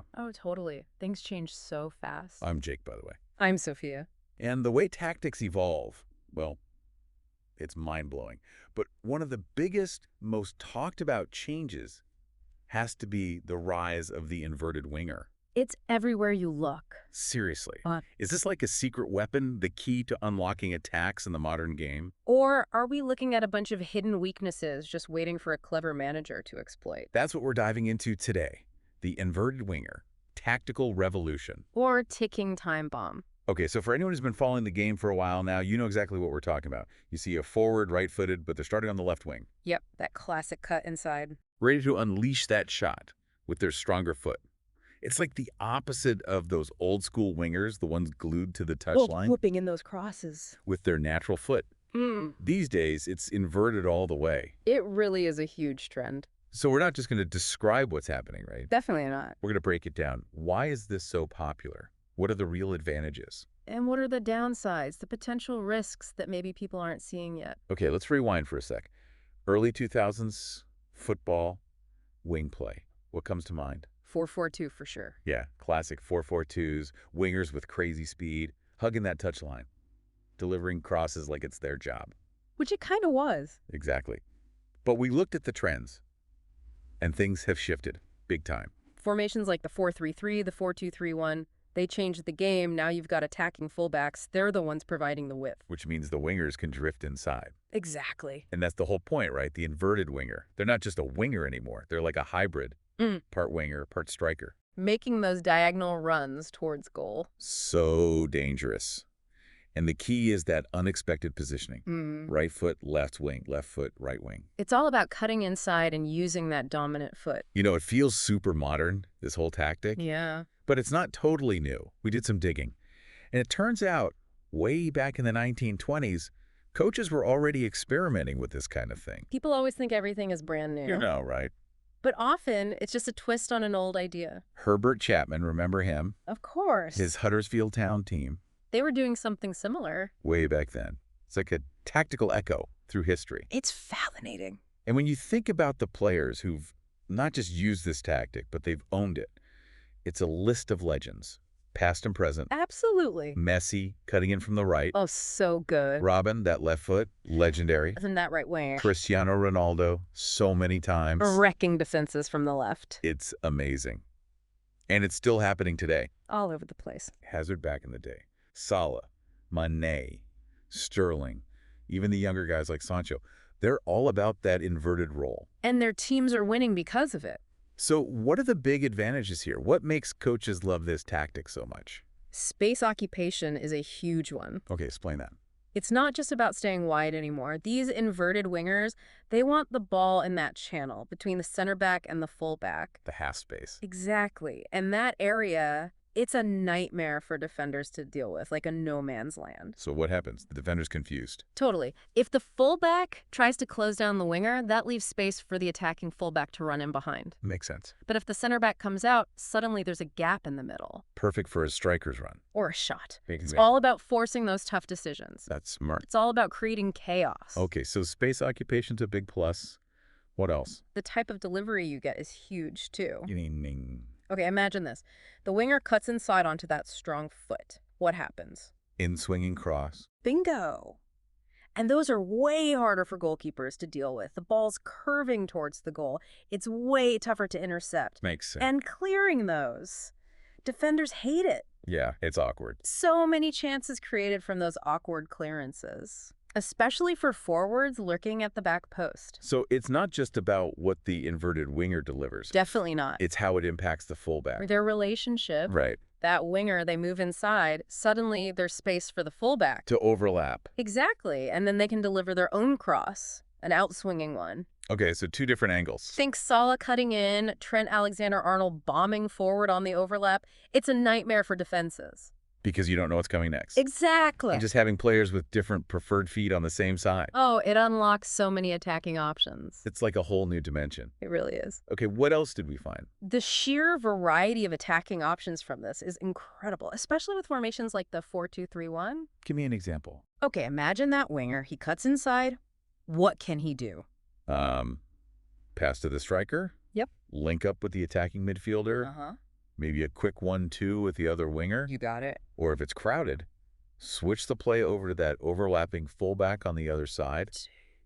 ago. Oh, totally. Things change so fast. I'm Jake, by the way. I'm Sophia. And the way tactics evolve, well, it's mind-blowing. But one of the biggest, most talked about changes has to be the rise of the inverted winger. It's everywhere you look. Seriously. Is this like a secret weapon, the key to unlocking attacks in the modern game? Or are we looking at a bunch of hidden weaknesses just waiting for a clever manager to exploit? That's what we're diving into today. The inverted winger. Tactical revolution. Or ticking time bomb. Okay, so for anyone who's been following the game for a while now, you know exactly what we're talking about. You see a forward, right-footed, but they're starting on the left wing. Yep, that classic cut inside. Ready to unleash that shot with their stronger foot. It's like the opposite of those old-school wingers, the ones glued to the touchline. Whooping in those crosses. With their natural foot. These days, it's inverted all the way. It really is a huge trend. So we're not just going to describe what's happening, right? Definitely not. We're going to break it down. Why is this so popular? What are the real advantages? And what are the downsides, the potential risks that maybe people aren't seeing yet? Okay, let's rewind for a sec. Early 2000s, football, wing play. What comes to mind? 4-4-2 for sure. Yeah, classic 4-4-2s, wingers with crazy speed, hugging that touchline, delivering crosses like it's their job. Which it kind of was. Exactly. But we looked at the trends, and things have shifted big time. Formations like the 4-3-3, the 4-2-3-1, they changed the game. Now you've got attacking fullbacks. They're the ones providing the width. Which means the wingers can drift inside. Exactly. And that's the whole point, right? The inverted winger. They're not just a winger anymore. They're like a hybrid. Part winger, part striker. Making those diagonal runs towards goal. So dangerous. And the key is that unexpected positioning. Right foot, left wing, left foot, right wing. It's all about cutting inside and using that dominant foot. You know, it feels super modern, this whole tactic. Yeah. But it's not totally new. We did some digging. And it turns out, way back in the 1920s, coaches were already experimenting with this kind of thing. People always think everything is brand new. You know, right? But often, it's just a twist on an old idea. Herbert Chapman, remember him? Of course. His Huddersfield Town team. They were doing something similar. Way back then. It's like a tactical echo through history. It's fascinating. And when you think about the players who've not just used this tactic, but they've owned it, it's a list of legends, past and present. Absolutely. Messi, cutting in from the right. Oh, so good. Robben, that left foot, legendary. Isn't that right wing? Cristiano Ronaldo, so many times. Wrecking defenses from the left. It's amazing. And it's still happening today. All over the place. Hazard back in the day. Salah, Mane, Sterling, even the younger guys like Sancho. They're all about that inverted role. And their teams are winning because of it. So what are the big advantages here? What makes coaches love this tactic so much? Space occupation is a huge one. Okay, explain that. It's not just about staying wide anymore. These inverted wingers, they want the ball in that channel between the center back and the fullback. The half space. Exactly. And that area, it's a nightmare for defenders to deal with, like a no man's land. So what happens? The defender's confused. Totally. If the fullback tries to close down the winger, that leaves space for the attacking fullback to run in behind. Makes sense. But if the center back comes out, suddenly there's a gap in the middle. Perfect for a striker's run. Or a shot. Big It's example. all about forcing those tough decisions. That's smart. It's all about creating chaos. Okay, so space occupation's a big plus. What else? The type of delivery you get is huge, too. Ning. Okay, imagine this. The winger cuts inside onto that strong foot. What happens? In-swinging cross. Bingo! And those are way harder for goalkeepers to deal with. The ball's curving towards the goal. It's way tougher to intercept. Makes sense. And clearing those. Defenders hate it. Yeah, it's awkward. So many chances created from those awkward clearances. Especially for forwards lurking at the back post. So it's not just about what the inverted winger delivers. Definitely not. It's how it impacts the fullback. Their relationship. Right. That winger, they move inside, suddenly there's space for the fullback. To overlap. Exactly, and then they can deliver their own cross, an outswinging one. Okay, so two different angles. Think Salah cutting in, Trent Alexander-Arnold bombing forward on the overlap. It's a nightmare for defenses. Because you don't know what's coming next. Exactly. And just having players with different preferred feet on the same side. Oh, it unlocks so many attacking options. It's like a whole new dimension. It really is. Okay, what else did we find? The sheer variety of attacking options from this is incredible, especially with formations like the 4-2-3-1. Give me an example. Okay, imagine that winger. He cuts inside. What can he do? Pass to the striker. Yep. Link up with the attacking midfielder. Uh-huh. Maybe a quick 1-2 with the other winger. You got it. Or if it's crowded, switch the play over to that overlapping fullback on the other side.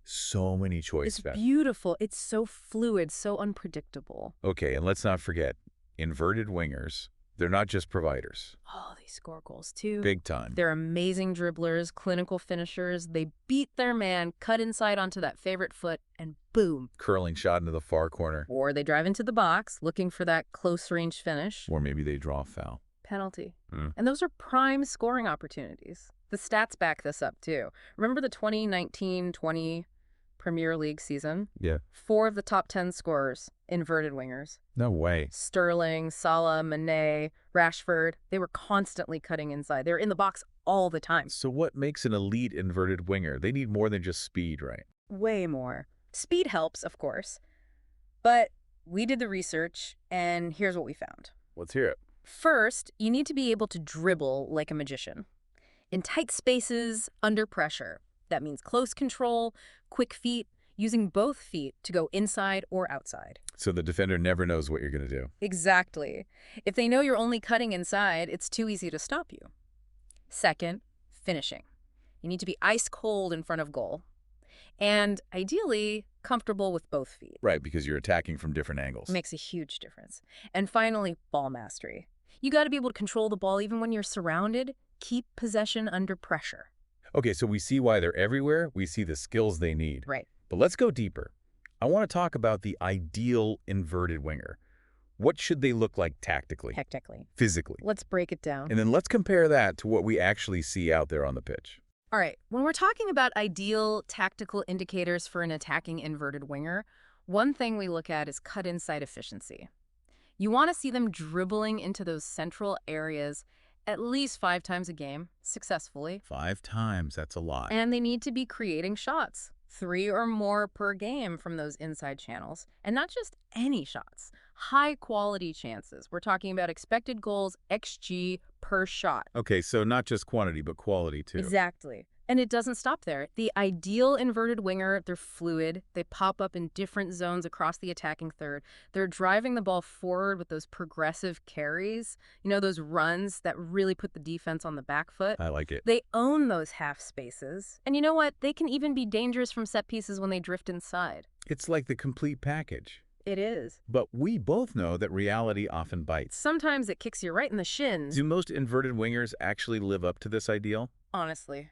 So many choices. It's beautiful. It's so fluid, so unpredictable. Okay, and let's not forget, inverted wingers, they're not just providers. Oh, they score goals too. Big time. They're amazing dribblers, clinical finishers. They beat their man, cut inside onto that favorite foot, and boom. Curling shot into the far corner. Or they drive into the box, looking for that close-range finish. Or maybe they draw a foul. Penalty. And those are prime scoring opportunities. The stats back this up too. Remember the 2019-20 Premier League season? Yeah. 4 of the top 10 scorers, inverted wingers. No way. Sterling, Salah, Mané, Rashford, they were constantly cutting inside. They were in the box all the time. So what makes an elite inverted winger? They need more than just speed, right? Way more. Speed helps, of course. But we did the research, and here's what we found. Let's hear it. First, you need to be able to dribble like a magician. In tight spaces, under pressure. That means close control, quick feet, using both feet to go inside or outside. So the defender never knows what you're going to do. Exactly. If they know you're only cutting inside, it's too easy to stop you. Second, finishing. You need to be ice cold in front of goal. And ideally, comfortable with both feet. Right, because you're attacking from different angles. Makes a huge difference. And finally, ball mastery. You got to be able to control the ball even when you're surrounded. Keep possession under pressure. Okay, so we see why they're everywhere. We see the skills they need. Right. But let's go deeper. I want to talk about the ideal inverted winger. What should they look like tactically? Technically. Physically. Let's break it down. And then let's compare that to what we actually see out there on the pitch. All right, when we're talking about ideal tactical indicators for an attacking inverted winger, one thing we look at is cut inside efficiency. You want to see them dribbling into those central areas at least 5 times a game, successfully. 5 times, that's a lot. And they need to be creating shots, 3 or more per game from those inside channels. And not just any shots, high-quality chances. We're talking about expected goals, XG, per shot. Okay, so not just quantity, but quality too. Exactly. And it doesn't stop there. The ideal inverted winger, they're fluid. They pop up in different zones across the attacking third. They're driving the ball forward with those progressive carries, you know, those runs that really put the defense on the back foot. I like it. They own those half spaces. And you know what? They can even be dangerous from set pieces when they drift inside. It's like the complete package. It is. But we both know that reality often bites. Sometimes it kicks you right in the shins. Do most inverted wingers actually live up to this ideal? Honestly.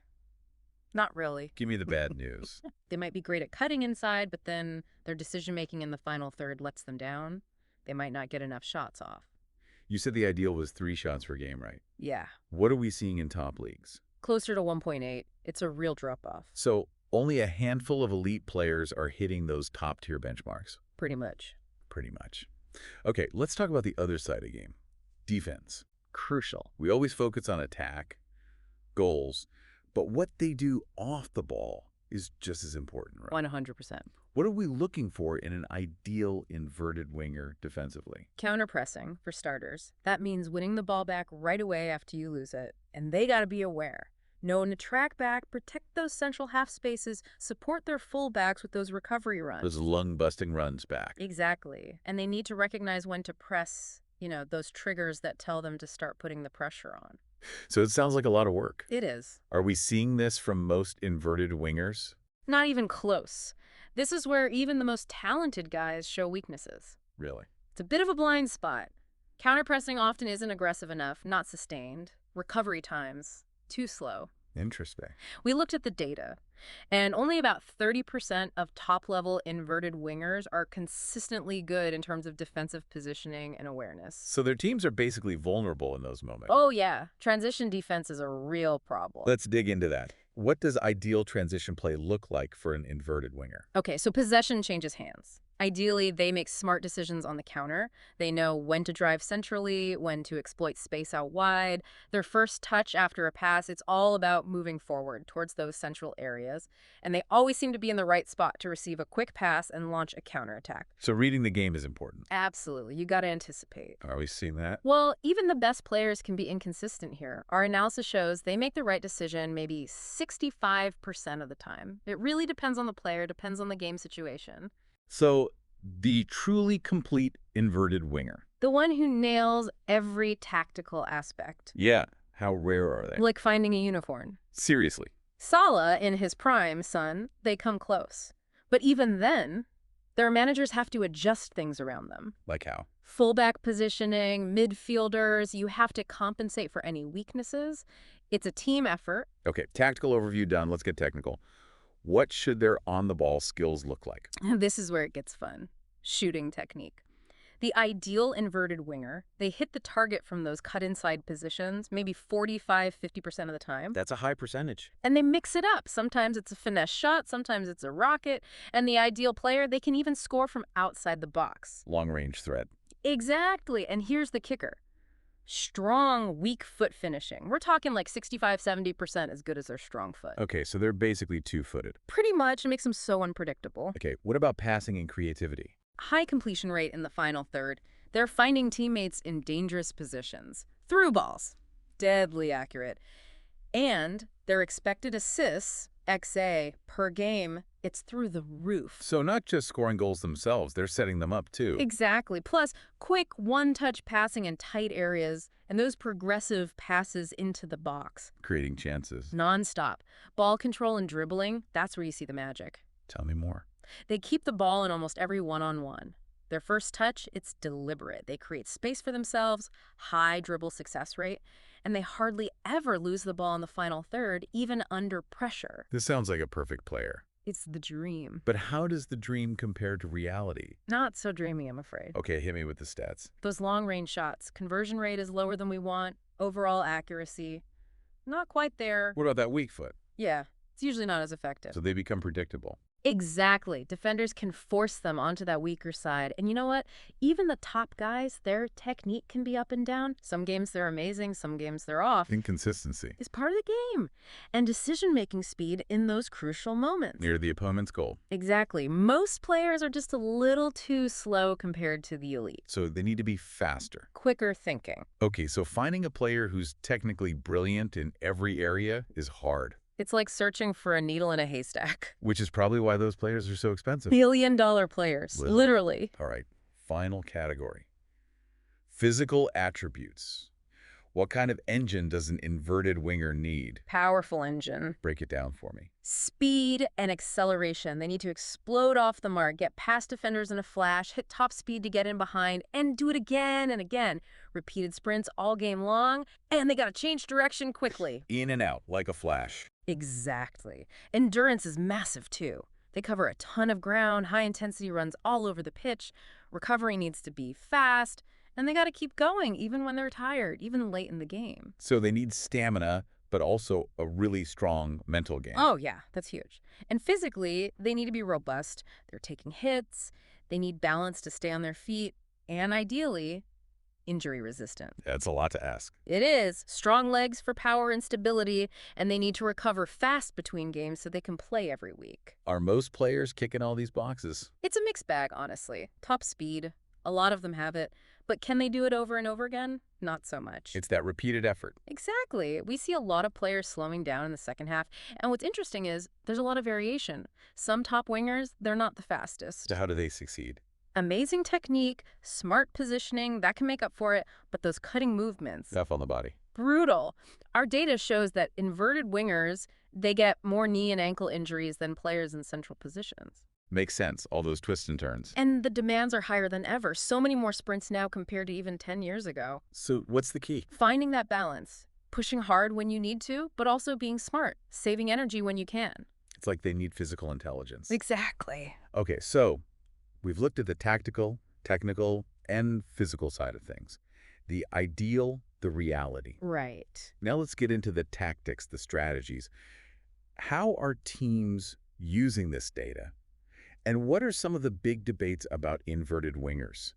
Not really. Give me the bad news. They might be great at cutting inside, but then their decision-making in the final third lets them down. They might not get enough shots off. You said the ideal was 3 shots per game, right? Yeah. What are we seeing in top leagues? Closer to 1.8. It's a real drop-off. So only a handful of elite players are hitting those top-tier benchmarks. Pretty much. Pretty much. Okay, let's talk about the other side of the game. Defense. Crucial. We always focus on attack, goals, but what they do off the ball is just as important, right? 100%. What are we looking for in an ideal inverted winger defensively? Counter-pressing, for starters. That means winning the ball back right away after you lose it. And they got to be aware. Know to track back, protect those central half spaces, support their fullbacks with those recovery runs. Those lung-busting runs back. Exactly. And they need to recognize when to press, you know, those triggers that tell them to start putting the pressure on. So it sounds like a lot of work. It is. Are we seeing this from most inverted wingers? Not even close. This is where even the most talented guys show weaknesses. Really? It's a bit of a blind spot. Counterpressing often isn't aggressive enough, not sustained. Recovery times, too slow. Interesting. We looked at the data, and only about 30% of top-level inverted wingers are consistently good in terms of defensive positioning and awareness. So their teams are basically vulnerable in those moments. Oh, yeah. Transition defense is a real problem. Let's dig into that. What does ideal transition play look like for an inverted winger? Okay, so possession changes hands. Ideally, they make smart decisions on the counter. They know when to drive centrally, when to exploit space out wide. Their first touch after a pass, it's all about moving forward towards those central areas. And they always seem to be in the right spot to receive a quick pass and launch a counterattack. So reading the game is important. Absolutely. You got to anticipate. Are we seeing that? Well, even the best players can be inconsistent here. Our analysis shows they make the right decision maybe 65% of the time. It really depends on the player, depends on the game situation. So the truly complete inverted winger, The one who nails every tactical aspect. Yeah, how rare are they? Like finding a unicorn. Seriously. Salah, in his prime, son, they come close. But even then, their managers have to adjust things around them. Like how? Fullback positioning, midfielders, you have to compensate for any weaknesses. It's a team effort. Okay, tactical overview done. Let's get technical. What should their on-the-ball skills look like? This is where it gets fun. Shooting technique. The ideal inverted winger, they hit the target from those cut-inside positions, maybe 45–50% of the time. That's a high percentage. And they mix it up. Sometimes it's a finesse shot, sometimes it's a rocket. And the ideal player, they can even score from outside the box. Long-range threat. Exactly. And here's the kicker. Strong, weak foot finishing. We're talking like 65–70% as good as their strong foot. Okay, so they're basically two-footed. Pretty much. It makes them so unpredictable. Okay, what about passing and creativity? High completion rate in the final third. They're finding teammates in dangerous positions. Through balls. Deadly accurate. And their expected assists, XA, per game, it's through the roof. So not just scoring goals themselves, they're setting them up too. Exactly. Plus, quick one-touch passing in tight areas and those progressive passes into the box. Creating chances. Non-stop. Ball control and dribbling, that's where you see the magic. Tell me more. They keep the ball in almost every one-on-one. Their first touch, it's deliberate. They create space for themselves, high dribble success rate, and they hardly ever lose the ball in the final third, even under pressure. This sounds like a perfect player. It's the dream. But how does the dream compare to reality? Not so dreamy, I'm afraid. Okay, hit me with the stats. Those long-range shots, conversion rate is lower than we want, overall accuracy, not quite there. What about that weak foot? Yeah, it's usually not as effective. So they become predictable. Exactly. Defenders can force them onto that weaker side. And you know what? Even the top guys, their technique can be up and down. Some games they're amazing, some games they're off. Inconsistency. It's part of the game. And decision-making speed in those crucial moments. Near the opponent's goal. Exactly. Most players are just a little too slow compared to the elite. So they need to be faster. Quicker thinking. Okay, so finding a player who's technically brilliant in every area is hard. It's like searching for a needle in a haystack. Which is probably why those players are so expensive. Billion-dollar players, literally. All right, final category. Physical attributes. What kind of engine does an inverted winger need? Powerful engine. Break it down for me. Speed and acceleration. They need to explode off the mark, get past defenders in a flash, hit top speed to get in behind, and do it again and again. Repeated sprints all game long, and they gotta change direction quickly. In and out, like a flash. Exactly. Endurance is massive, too. They cover a ton of ground, high-intensity runs all over the pitch, recovery needs to be fast, and they got to keep going even when they're tired, even late in the game. So they need stamina, but also a really strong mental game. Oh, yeah, that's huge. And physically, they need to be robust. They're taking hits, they need balance to stay on their feet, and ideally, injury resistant. That's a lot to ask. It is. Strong legs for power and stability, and they need to recover fast between games so they can play every week. Are most players kicking all these boxes? It's a mixed bag, honestly. Top speed, a lot of them have it. But can they do it over and over again? Not so much. It's that repeated effort. Exactly. We see a lot of players slowing down in the second half. And what's interesting is there's a lot of variation. Some top wingers, they're not the fastest. So how do they succeed? Amazing technique, smart positioning, that can make up for it. But those cutting movements, Tough on the body. brutal. Our data shows that inverted wingers, they get more knee and ankle injuries than players in central positions. Makes sense, all those twists and turns. And the demands are higher than ever. So many more sprints now compared to even 10 years ago. So what's the key? Finding that balance. Pushing hard when you need to, but also being smart. Saving energy when you can. It's like they need physical intelligence. Exactly. Okay, so we've looked at the tactical, technical, and physical side of things. The ideal, the reality. Right. Now let's get into the tactics, the strategies. How are teams using this data? And what are some of the big debates about inverted wingers?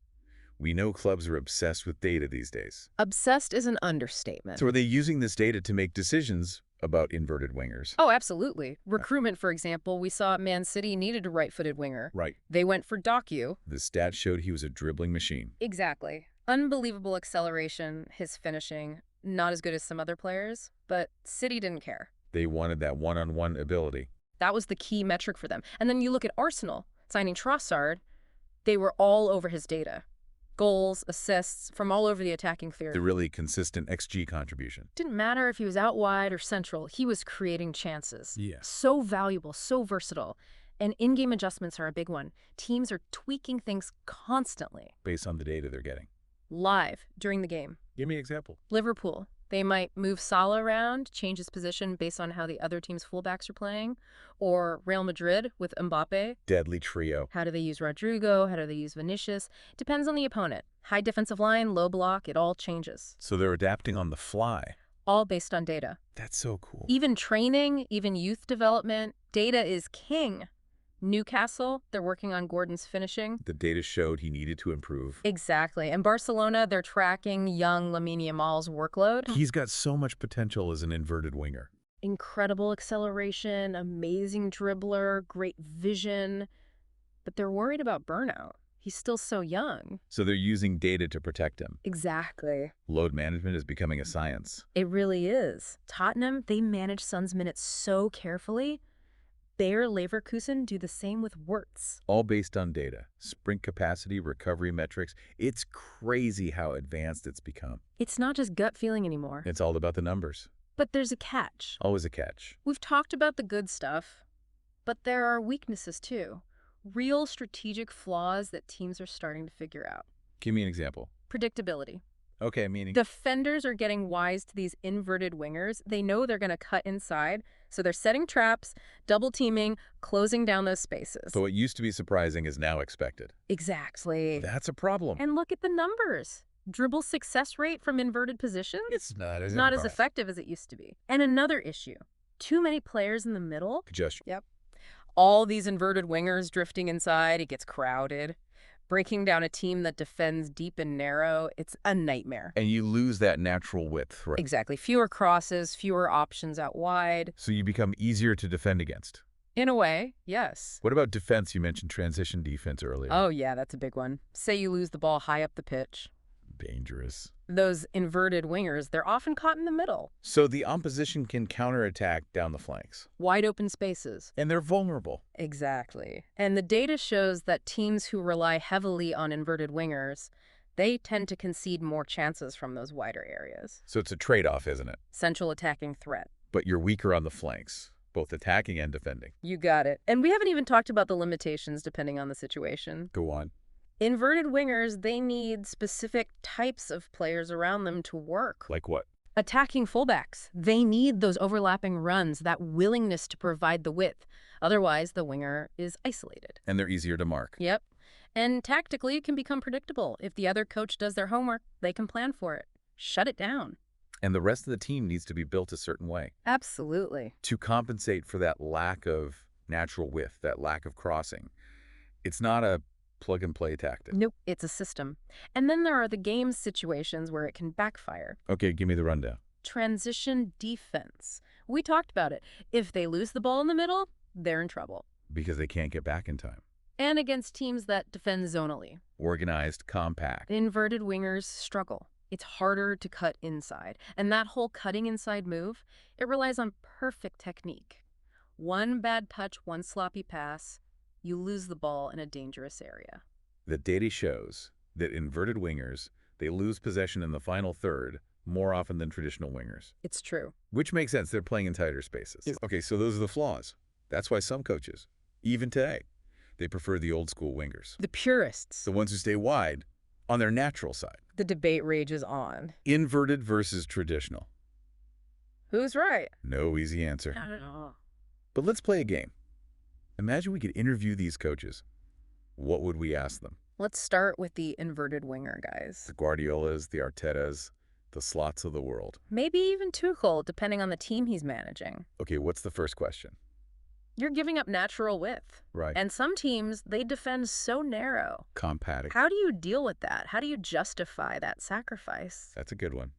We know clubs are obsessed with data these days. Obsessed is an understatement. So are they using this data to make decisions about inverted wingers? Oh, absolutely. Recruitment, for example, we saw Man City needed a right-footed winger. Right. They went for Doku. The stats showed he was a dribbling machine. Exactly. Unbelievable acceleration, his finishing, not as good as some other players, but City didn't care. They wanted that one-on-one ability. That was the key metric for them. And then you look at Arsenal, signing Trossard, they were all over his data. Goals, assists, from all over the attacking The third. really consistent XG contribution. Didn't matter if he was out wide or central, he was creating chances. Yeah. So valuable, so versatile. And in-game adjustments are a big one. Teams are tweaking things constantly. Based on the data they're getting. Live, during the game. Give me an example. Liverpool, they might move Salah around, change his position based on how the other team's fullbacks are playing. Or Real Madrid with Mbappé. Deadly trio. How do they use Rodrigo? How do they use Vinicius? Depends on the opponent. High defensive line, low block, it all changes. So they're adapting on the fly. All based on data. That's so cool. Even training, even youth development, data is king. Newcastle, they're working on Gordon's finishing. The data showed he needed to improve. Exactly. And Barcelona, they're tracking young Lamine Yamal's workload. He's got so much potential as an inverted winger. Incredible acceleration, amazing dribbler, great vision. But they're worried about burnout. He's still so young. So they're using data to protect him. Exactly. Load management is becoming a science. It really is. Tottenham, they manage Son's minutes so carefully. Bayer Leverkusen do the same with Wirtz. All based on data. Sprint capacity, recovery metrics. It's crazy how advanced it's become. It's not just gut feeling anymore. It's all about the numbers. But there's a catch. Always a catch. We've talked about the good stuff, but there are weaknesses too. Real strategic flaws that teams are starting to figure out. Give me an example. Predictability. Okay, meaning? Defenders are getting wise to these inverted wingers. They know they're going to cut inside, so they're setting traps, double teaming, closing down those spaces. So what used to be surprising is now expected. Exactly. That's a problem. And look at the numbers. Dribble success rate from inverted positions? It's not as Not as effective as it used to be. And another issue, too many players in the middle. Congestion. Yep. All these inverted wingers drifting inside, it gets crowded. Breaking down a team that defends deep and narrow, it's a nightmare. And you lose that natural width, right? Exactly. Fewer crosses, fewer options out wide. So you become easier to defend against. In a way, yes. What about defense? You mentioned transition defense earlier. Oh, yeah, that's a big one. Say you lose the ball high up the pitch. Dangerous. Those inverted wingers, they're often caught in the middle. So the opposition can counterattack down the flanks. Wide open spaces. And they're vulnerable. Exactly. And the data shows that teams who rely heavily on inverted wingers, they tend to concede more chances from those wider areas. So it's a trade-off, isn't it? Central attacking threat. But you're weaker on the flanks, both attacking and defending. You got it. And we haven't even talked about the limitations depending on the situation. Go on. Inverted wingers, they need specific types of players around them to work. Like what? Attacking fullbacks, they need those overlapping runs, that willingness to provide the width. Otherwise, the winger is isolated. And they're easier to mark. Yep. And tactically, it can become predictable. If the other coach does their homework, they can plan for it. Shut it down. And the rest of the team needs to be built a certain way. Absolutely. To compensate for that lack of natural width, that lack of crossing. It's not a plug-and-play tactic. Nope, it's a system. And then there are the game situations where it can backfire. Okay, give me the rundown. Transition defense. We talked about it. If they lose the ball in the middle, they're in trouble. Because they can't get back in time. And against teams that defend zonally. Organized, compact. Inverted wingers struggle. It's harder to cut inside. And that whole cutting inside move, it relies on perfect technique. One bad touch, one sloppy pass, you lose the ball in a dangerous area. The data shows that inverted wingers, they lose possession in the final third more often than traditional wingers. It's true. Which makes sense. They're playing in tighter spaces. Yes. Okay, so those are the flaws. That's why some coaches, even today, they prefer the old school wingers. The purists. The ones who stay wide on their natural side. The debate rages on. Inverted versus traditional. Who's right? No easy answer. I don't know. But let's play a game. Imagine we could interview these coaches. What would we ask them? Let's start with the inverted winger guys. The Guardiolas, the Artetas, the Slots of the world. Maybe even Tuchel, depending on the team he's managing. Okay, what's the first question? You're giving up natural width. Right. And some teams, they defend so narrow. Compact. How do you deal with that? How do you justify that sacrifice? That's a good one.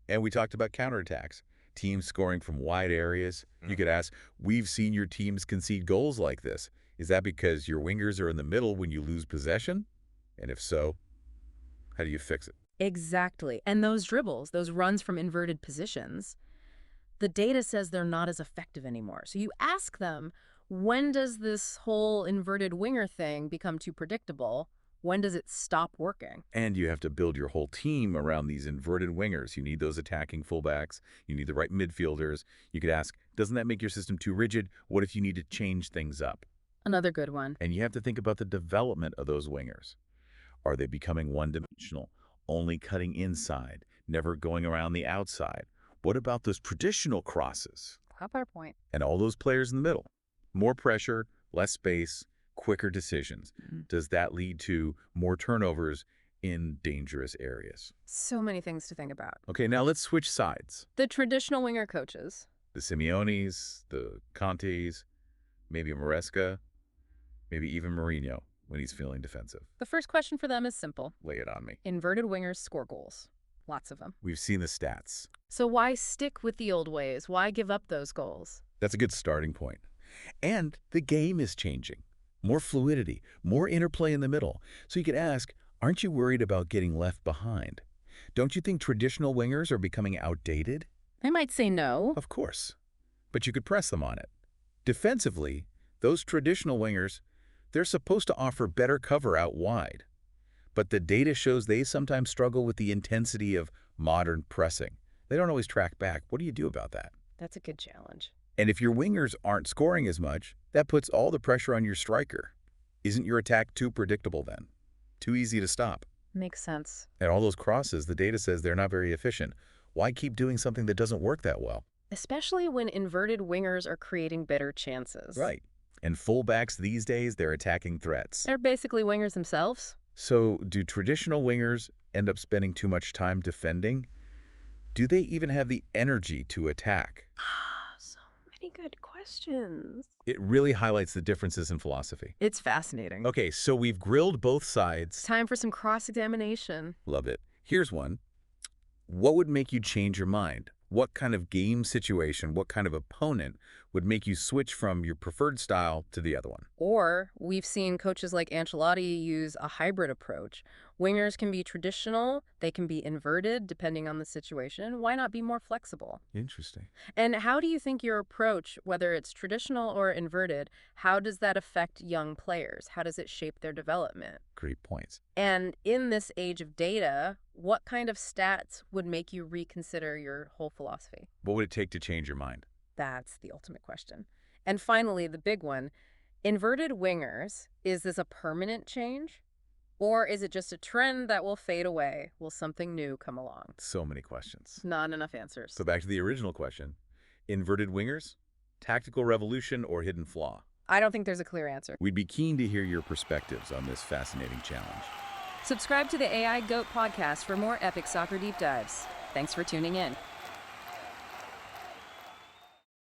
And we talked about counterattacks. Teams scoring from wide areas. You could ask, we've seen your teams concede goals like this. Is that because your wingers are in the middle when you lose possession? And if so, how do you fix it? Exactly. And those dribbles, those runs from inverted positions, the data says they're not as effective anymore. So you ask them, when does this whole inverted winger thing become too predictable? When does it stop working? And you have to build your whole team around these inverted wingers. You need those attacking fullbacks. You need the right midfielders. You could ask, doesn't that make your system too rigid? What if you need to change things up? Another good one. And you have to think about the development of those wingers. Are they becoming one-dimensional, only cutting inside, never going around the outside? What about those traditional crosses? Fair point. And all those players in the middle? More pressure, less space, quicker decisions. Does that lead to more turnovers in dangerous areas? So many things to think about. Okay, now let's switch sides. The traditional winger coaches. The Simeones, the Contes, maybe Maresca, maybe even Mourinho when he's feeling defensive. The first question for them is simple. Lay it on me. Inverted wingers score goals. Lots of them. We've seen the stats. So why stick with the old ways? Why give up those goals? That's a good starting point. And the game is changing. More fluidity, more interplay in the middle. So you could ask, aren't you worried about getting left behind? Don't you think traditional wingers are becoming outdated? I might say no. Of course. But you could press them on it. Defensively, those traditional wingers, they're supposed to offer better cover out wide. But the data shows they sometimes struggle with the intensity of modern pressing. They don't always track back. What do you do about that? That's a good challenge. And if your wingers aren't scoring as much, that puts all the pressure on your striker. Isn't your attack too predictable then? Too easy to stop? Makes sense. And all those crosses, the data says they're not very efficient. Why keep doing something that doesn't work that well? Especially when inverted wingers are creating better chances. Right. And fullbacks these days, they're attacking threats. They're basically wingers themselves. So do traditional wingers end up spending too much time defending? Do they even have the energy to attack? So many good questions. It really highlights the differences in philosophy. It's fascinating. Okay, so we've grilled both sides. Time for some cross-examination. Love it. Here's one. What would make you change your mind? What kind of game situation, what kind of opponent would make you switch from your preferred style to the other one? Or we've seen coaches like Ancelotti use a hybrid approach. Wingers can be traditional, they can be inverted depending on the situation. Why not be more flexible? Interesting. And how do you think your approach, whether it's traditional or inverted, how does that affect young players? How does it shape their development? Great points. And in this age of data, what kind of stats would make you reconsider your whole philosophy? What would it take to change your mind? That's the ultimate question. And finally, the big one, inverted wingers, is this a permanent change? Or is it just a trend that will fade away? Will something new come along? So many questions. Not enough answers. So back to the original question. Inverted wingers? Tactical revolution or hidden flaw? I don't think there's a clear answer. We'd be keen to hear your perspectives on this fascinating challenge. Subscribe to the AI GOAT podcast for more epic soccer deep dives. Thanks for tuning in.